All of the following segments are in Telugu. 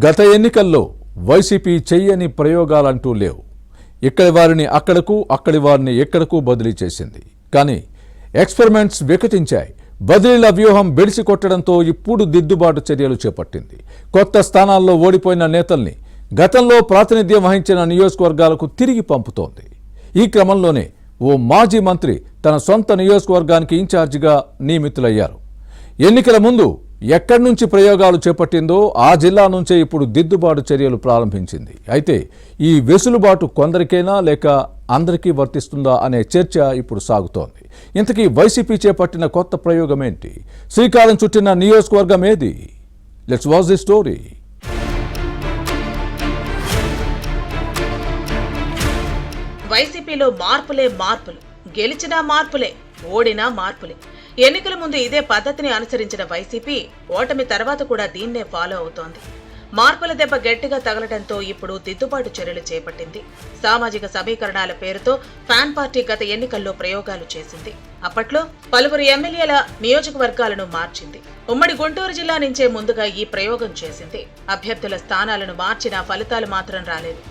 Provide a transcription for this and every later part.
గత ఎన్నికల్లో వైసీపీ చెయ్యని ప్రయోగాలంటూ లేవు. ఇక్కడి వారిని అక్కడకు, అక్కడి వారిని ఎక్కడకు బదిలీ చేసింది. కానీ ఎక్స్పెరిమెంట్స్ వికటించాయి. బదిలీల వ్యూహం బెడిసి కొట్టడంతో ఇప్పుడు దిద్దుబాటు చర్యలు చేపట్టింది. కొత్త స్థానాల్లో ఓడిపోయిన నేతల్ని గతంలో ప్రాతినిధ్యం వహించిన నియోజకవర్గాలకు తిరిగి పంపుతోంది. ఈ క్రమంలోనే ఓ మాజీ మంత్రి తన సొంత నియోజకవర్గానికి ఇన్ఛార్జిగా నియమితులయ్యారు. ఎన్నికల ముందు ఎక్కడి నుంచి ప్రయోగాలు చేపట్టిందో ఆ జిల్లా నుంచే ఇప్పుడు దిద్దుబాటు చర్యలు ప్రారంభించింది. అయితే ఈ వెసులుబాటు కొందరికైనా లేక అందరికీ వర్తిస్తుందా అనే చర్చ ఇప్పుడు సాగుతోంది. ఇంతకీ వైసీపీ చేపట్టిన కొత్త ప్రయోగం ఏంటి? శ్రీకారం చుట్టిన నియోజకవర్గం ఏది? Let's watch the story. వైసీపీలో మార్పులే మార్పులు, గెలిచినా మార్పులే, ఓడినా మార్పులే. ఎన్నికల ముందు ఇదే పద్ధతిని అనుసరించిన వైసీపీ ఓటమి తర్వాత కూడా దీన్నే ఫాలో అవుతోంది. మార్పుల దెబ్బ గట్టిగా తగలడంతో ఇప్పుడు దిద్దుబాటు చర్యలు చేపట్టింది. సామాజిక సమీకరణాల పేరుతో ఫ్యాన్ పార్టీ గత ఎన్నికల్లో ప్రయోగాలు చేసింది. అప్పట్లో పలువురు ఎమ్మెల్యేల నియోజకవర్గాలను మార్చింది. ఉమ్మడి గుంటూరు జిల్లా నుంచే ముందుగా ఈ ప్రయోగం చేసింది. అభ్యర్థుల స్థానాలను మార్చినా ఫలితాలు మాత్రం రాలేదు.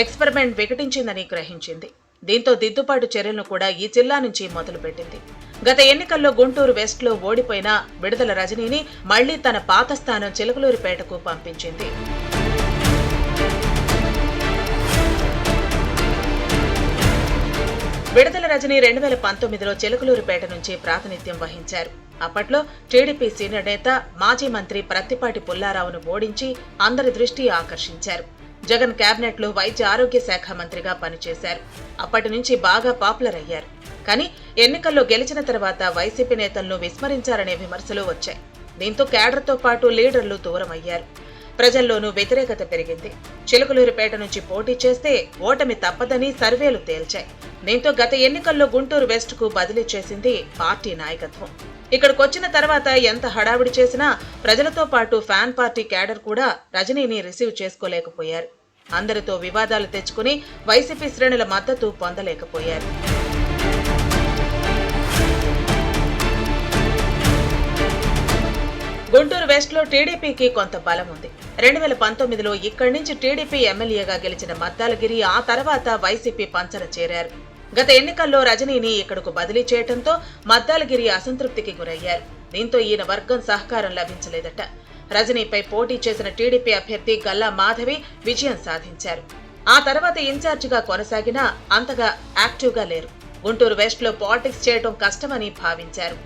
ఎక్స్పెరిమెంట్ వికటించిందని గ్రహించింది. దీంతో దిద్దుబాటు చర్యలను కూడా ఈ జిల్లా నుంచి మొదలుపెట్టింది. గత ఎన్నికల్లో గుంటూరు వెస్ట్ లో ఓడిపోయిన విడుదల రజనీని మళ్లీ తన పాత స్థానం చిలకలూరిపేటకు పంపించింది. విడుదల రజనీ 2019లో చిలకలూరిపేట నుంచి ప్రాతినిధ్యం వహించారు. అప్పట్లో టీడీపీ సీనియర్ నేత మాజీ మంత్రి ప్రత్తిపాటి పుల్లారావును ఓడించి అందరి దృష్టి ఆకర్షించారు. జగన్ కేబినెట్ లో వైద్య ఆరోగ్య శాఖ మంత్రిగా పనిచేశారు. అప్పటి నుంచి బాగా పాపులర్ అయ్యారు. కానీ ఎన్నికల్లో గెలిచిన తర్వాత వైసీపీ నేతలను విస్మరించారనే విమర్శలు వచ్చాయి. దీంతో కేడర్తో పాటు లీడర్లు దూరమయ్యారు. ప్రజల్లోనూ వ్యతిరేకత పెరిగింది. చిలకలూరిపేట నుంచి పోటీ చేస్తే ఓటమి తప్పదని సర్వేలు తేల్చాయి. దీంతో గత ఎన్నికల్లో గుంటూరు వెస్ట్ కు బదిలీ చేసింది పార్టీ నాయకత్వం. ఇక్కడికొచ్చిన తర్వాత ఎంత హడావిడి చేసినా ప్రజలతో పాటు ఫ్యాన్ పార్టీ కేడర్ కూడా రజనీని రిసీవ్ చేసుకోలేకపోయారు. అందరితో వివాదాలు తెచ్చుకుని వైసీపీ శ్రేణుల మద్దతు పొందలేకపోయారు. గుంటూరు వెస్ట్ లో టీడీపీకి కొంత బలం ఉంది. 2019లో ఇక్కడి నుంచి టీడీపీ ఎమ్మెల్యేగా గెలిచిన మద్దాలగిరి ఆ తర్వాత వైసీపీ పంచన చేరారు. గత ఎన్నికల్లో రజనీని ఇక్కడకు బదిలీ చేయడంతో మద్దాలగిరి అసంతృప్తికి గురయ్యారు. దీంతో ఈయన వర్గం సహకారం లభించలేదట. రజనీపై పోటీ చేసిన టీడీపీ అభ్యర్థి గల్లా మాధవి విజయం సాధించారు. ఆ తర్వాత ఇన్ఛార్జిగా కొనసాగినా అంతగా యాక్టివ్గా లేరు. గుంటూరు వెస్ట్ లో పాలిటిక్స్ చేయడం కష్టమని భావించారు.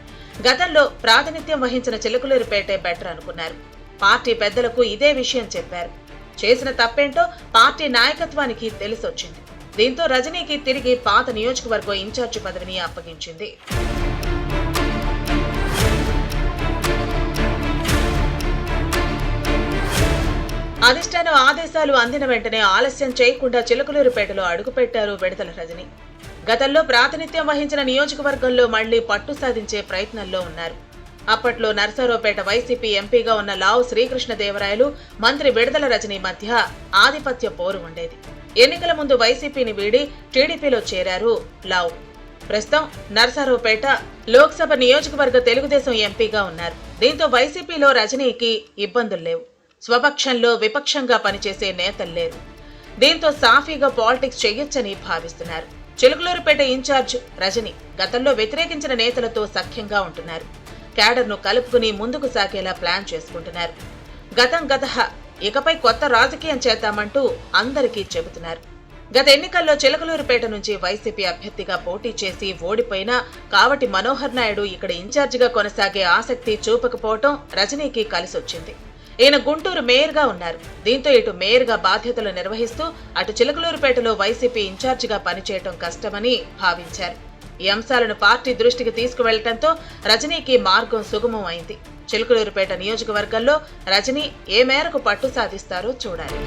గతంలో ప్రాతినిధ్యం వహించిన చిలకలూరిపేటే బెటర్ అనుకున్నారు. పార్టీ పెద్దలకు ఇదే విషయం చెప్పారు. చేసిన తప్పేంటో పార్టీ నాయకత్వానికి తెలిసొచ్చింది. దీంతో రజనీకి తిరిగి పాత నియోజకవర్గం ఇన్ఛార్జి పదవిని అప్పగించింది. అధిష్టానం ఆదేశాలు అందిన వెంటనే ఆలస్యం చేయకుండా చిలకలూరిపేటలో అడుగుపెట్టారు విడుదల రజనీ. గతంలో ప్రాతినిధ్యం వహించిన నియోజకవర్గంలో మళ్లీ పట్టు సాధించే ప్రయత్నంలో ఉన్నారు. అప్పట్లో నర్సారావుపేట వైసీపీ ఎంపీగా ఉన్న లావు శ్రీకృష్ణదేవరాయలు, మంత్రి విడుదల రజనీ మధ్య ఆధిపత్య పోరు ఉండేది. ఎన్నికల ముందు వైసీపీని వీడి టీడీపీలో చేరారు లావు. ప్రస్తుతం నర్సారావుపేట లోక్సభ నియోజకవర్గ తెలుగుదేశం ఎంపీగా ఉన్నారు. దీంతో వైసీపీలో రజనీకి ఇబ్బందులు లేవు. స్వపక్షంలో విపక్షంగా పనిచేసే నేతలు లేరు. దీంతో సాఫీగా పాలిటిక్స్ చేయొచ్చని భావిస్తున్నారు. చిలకలూరిపేట ఇన్ఛార్జ్ రజనీ గతంలో వ్యతిరేకించిన నేతలతో సఖ్యంగా ఉంటున్నారు. క్యాడర్ను కలుపుకుని ముందుకు సాగేలా ప్లాన్ చేసుకుంటున్నారు. గతహ ఇకపై కొత్త రాజకీయం చేద్దామంటూ అందరికీ చెబుతున్నారు. గత ఎన్నికల్లో చిలకలూరిపేట నుంచి వైసీపీ అభ్యర్థిగా పోటీ చేసి ఓడిపోయిన కావటి మనోహర్ నాయుడు ఇక్కడ ఇన్ఛార్జిగా కొనసాగే ఆసక్తి చూపకపోవటం రజనీకి కలిసొచ్చింది. ఈయన గుంటూరు మేయర్గా ఉన్నారు. దీంతో ఇటు మేయర్గా బాధ్యతలు నిర్వహిస్తూ అటు చిలకలూరిపేటలో వైసీపీ ఇన్ఛార్జిగా పనిచేయటం కష్టమని భావించారు. ఈ అంశాలను పార్టీ దృష్టికి తీసుకువెళ్లడంతో రజనీకి మార్గం సుగమం అయింది. చిలకలూరిపేట నియోజకవర్గంలో రజనీ ఏ మేరకు పట్టు సాధిస్తారో చూడాలి.